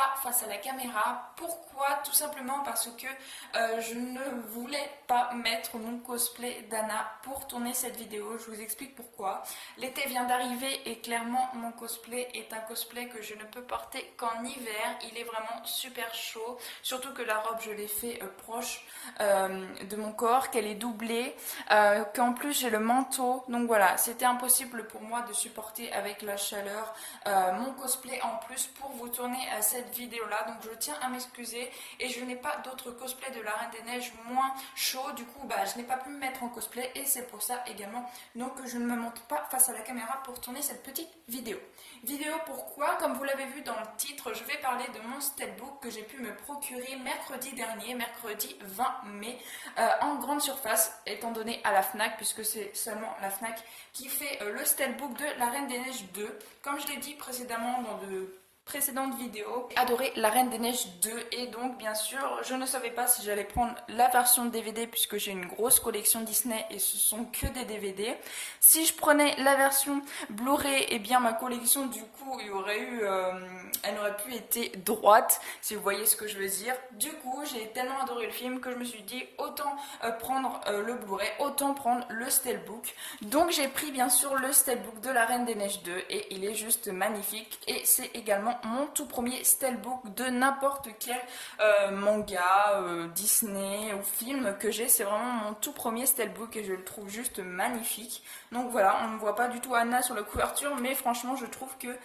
pas face à la caméra. Pourquoi? Tout simplement parce que je ne voulais pas mettre mon cosplay d'Anna pour tourner cette vidéo. Je vous explique pourquoi. L'été vient d'arriver et clairement mon cosplay est un cosplay que je ne peux porter qu'en hiver. Il est vraiment super chaud, surtout que la robe je l'ai fait proche de mon corps, qu'elle est doublée, qu'en plus j'ai le manteau. Donc voilà, c'était impossible pour moi de supporter avec la chaleur mon cosplay en plus pour vous tourner cette vidéo là. Donc je tiens à m'excuser et je n'ai pas d'autres cosplay de la Reine des Neiges moins chaud. Du coup je n'ai pas pu me mettre en cosplay et c'est pour ça également donc je ne me montre pas face à la caméra pour tourner cette petite vidéo. Pourquoi? Comme vous l'avez vu dans le titre, je vais parler de mon steelbook que j'ai pu me procurer mercredi dernier, mercredi 20 mai, en grande surface, étant donné à la FNAC, puisque c'est seulement la FNAC qui fait le steelbook de la Reine des Neiges 2. Comme je l'ai dit précédemment dans de précédente vidéo, adoré la Reine des Neiges 2 et donc bien sûr je ne savais pas si j'allais prendre la version DVD puisque j'ai une grosse collection Disney et ce sont que des DVD. Si je prenais la version Blu-ray, et bien ma collection du coup il y aurait eu, elle n'aurait plus été droite, si vous voyez ce que je veux dire. Du coup j'ai tellement adoré le film que je me suis dit autant prendre le Blu-ray, autant prendre le steelbook. Donc j'ai pris bien sûr le steelbook de la Reine des Neiges 2 et il est juste magnifique et c'est également mon tout premier steelbook de n'importe quel manga, Disney ou film que j'ai. C'est vraiment mon tout premier steelbook et je le trouve juste magnifique. Donc voilà, on ne voit pas du tout Anna sur la couverture, mais franchement je trouve que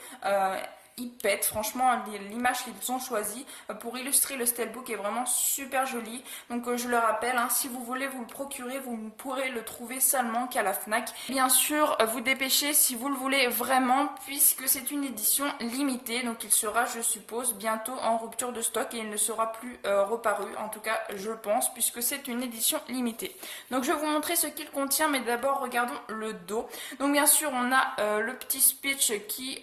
il pète, franchement l'image qu'ils ont choisie pour illustrer le steelbook est vraiment super jolie. Donc je le rappelle, hein, si vous voulez vous le procurer, vous pourrez le trouver seulement qu'à la FNAC. Bien sûr, vous dépêchez si vous le voulez vraiment, puisque c'est une édition limitée, donc il sera, je suppose, bientôt en rupture de stock et il ne sera plus reparu, en tout cas je pense, puisque c'est une édition limitée. Donc je vais vous montrer ce qu'il contient, mais d'abord regardons le dos. Donc bien sûr on a le petit speech qui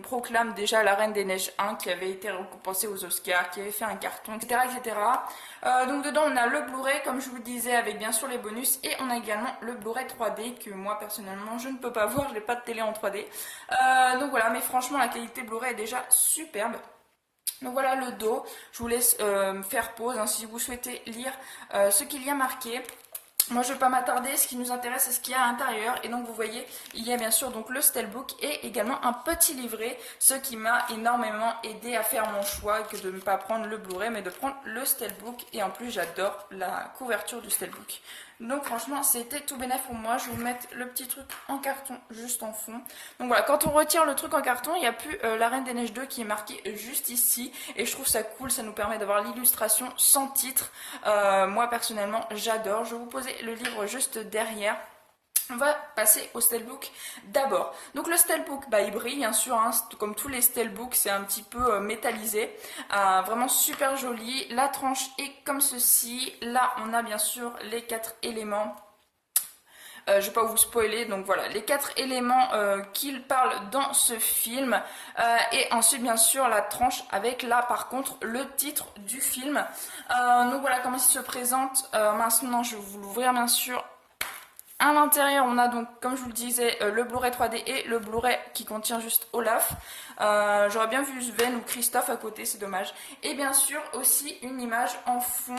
proclame déjà la Reine des Neiges 1 qui avait été récompensée aux Oscars, qui avait fait un carton, etc. etc. Donc dedans on a le Blu-ray comme je vous le disais avec bien sûr les bonus et on a également le Blu-ray 3D que moi personnellement je ne peux pas voir, je n'ai pas de télé en 3D. Donc voilà, mais franchement la qualité Blu-ray est déjà superbe. Donc voilà le dos, je vous laisse faire pause hein, si vous souhaitez lire ce qu'il y a marqué. Moi je ne vais pas m'attarder, ce qui nous intéresse c'est ce qu'il y a à l'intérieur et donc vous voyez il y a bien sûr donc le steelbook et également un petit livret, ce qui m'a énormément aidé à faire mon choix que de ne pas prendre le Blu-ray mais de prendre le steelbook et en plus j'adore la couverture du steelbook. Donc franchement c'était tout bénef pour moi. Je vais vous mettre le petit truc en carton juste en fond. Donc voilà, quand on retire le truc en carton il n'y a plus la Reine des Neiges 2 qui est marquée juste ici et je trouve ça cool, ça nous permet d'avoir l'illustration sans titre. Moi personnellement j'adore. Je vais vous poser le livre juste derrière. On va passer au steelbook d'abord. Donc le steelbook, il brille bien sûr, hein, comme tous les steelbooks, c'est un petit peu métallisé, vraiment super joli. La tranche est comme ceci. Là, on a bien sûr les 4 éléments. Je ne vais pas vous spoiler, donc voilà, les 4 éléments qu'il parle dans ce film. Et ensuite, bien sûr, la tranche avec là, par contre, le titre du film. Donc voilà comment il se présente. Maintenant, je vais vous l'ouvrir, bien sûr. À l'intérieur, on a donc, comme je vous le disais, le Blu-ray 3D et le Blu-ray qui contient juste Olaf. J'aurais bien vu Sven ou Christophe à côté, c'est dommage. Et bien sûr, aussi une image en fond.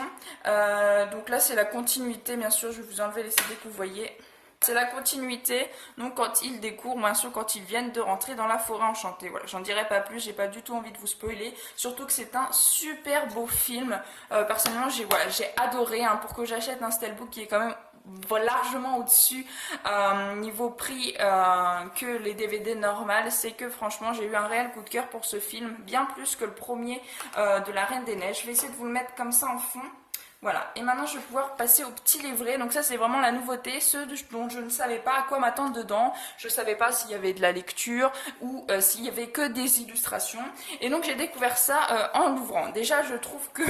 Donc là, c'est la continuité, bien sûr, je vais vous enlever les CD que vous voyez. C'est la continuité, donc quand ils découvrent, bien sûr quand ils viennent de rentrer dans la forêt enchantée. Voilà, j'en dirai pas plus, j'ai pas du tout envie de vous spoiler, surtout que c'est un super beau film. Personnellement, j'ai adoré, hein, pour que j'achète un steelbook qui est quand même largement au-dessus niveau prix que les DVD normales, c'est que franchement j'ai eu un réel coup de cœur pour ce film, bien plus que le premier de la Reine des Neiges. Je vais essayer de vous le mettre comme ça en fond. Voilà, et maintenant je vais pouvoir passer au petit livret. Donc ça c'est vraiment la nouveauté, ceux dont je ne savais pas à quoi m'attendre dedans. Je ne savais pas s'il y avait de la lecture ou s'il y avait que des illustrations. Et donc j'ai découvert ça en l'ouvrant. Déjà je trouve que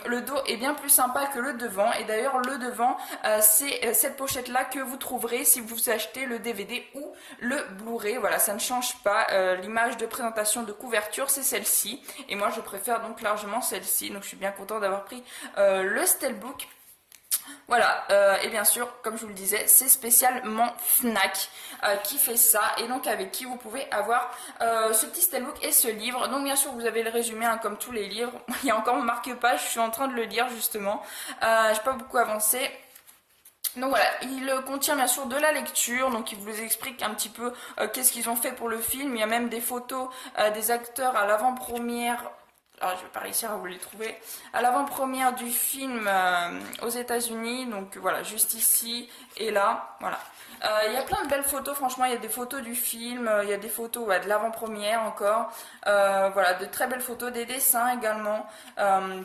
le dos est bien plus sympa que le devant. Et d'ailleurs le devant c'est cette pochette là que vous trouverez si vous achetez le DVD ou le Blu-ray. Voilà, ça ne change pas. L'image de présentation de couverture c'est celle-ci. Et moi je préfère donc largement celle-ci. Donc je suis bien contente d'avoir pris le steelbook. Voilà, et bien sûr, comme je vous le disais, c'est spécialement Fnac qui fait ça, et donc avec qui vous pouvez avoir ce petit steelbook et ce livre. Donc bien sûr, vous avez le résumé, hein, comme tous les livres. Il y a encore mon marque-page, je suis en train de le lire justement. J'ai pas beaucoup avancé. Donc voilà, il contient bien sûr de la lecture, donc il vous explique un petit peu qu'est-ce qu'ils ont fait pour le film. Il y a même des photos des acteurs à l'avant-première. Alors, je vais pas réussir à vous les trouver. À l'avant-première du film aux États-Unis, donc voilà, juste ici et là, voilà. Il y a plein de belles photos, franchement, il y a des photos du film, il y a des photos de l'avant-première encore. Voilà, de très belles photos, des dessins également,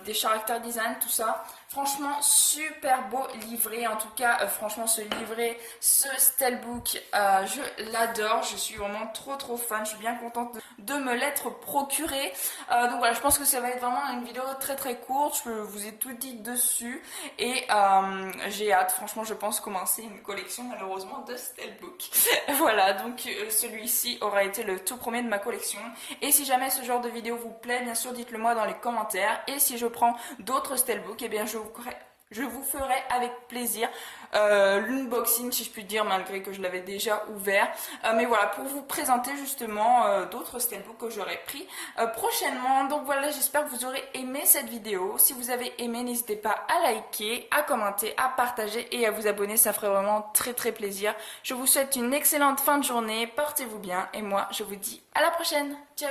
des character design, tout ça. Franchement, super beau livret. En tout cas, franchement, ce livret, ce steelbook, je l'adore. Je suis vraiment trop fan. Je suis bien contente de me l'être procuré. Donc voilà, je pense que ça va être vraiment une vidéo très courte. Je vous ai tout dit dessus. Et j'ai hâte, franchement, je pense commencer une collection malheureusement de steelbook. Voilà, donc celui-ci aura été le tout premier de ma collection. Et si jamais ce genre de vidéo vous plaît, bien sûr, dites-le moi dans les commentaires. Et si je prends d'autres steelbooks, eh bien je vous ferai avec plaisir l'unboxing, si je puis dire, malgré que je l'avais déjà ouvert. Mais voilà, pour vous présenter justement d'autres steelbooks que j'aurai pris prochainement. Donc voilà, j'espère que vous aurez aimé cette vidéo. Si vous avez aimé, n'hésitez pas à liker, à commenter, à partager et à vous abonner. Ça ferait vraiment très plaisir. Je vous souhaite une excellente fin de journée. Portez-vous bien et moi, je vous dis à la prochaine. Ciao.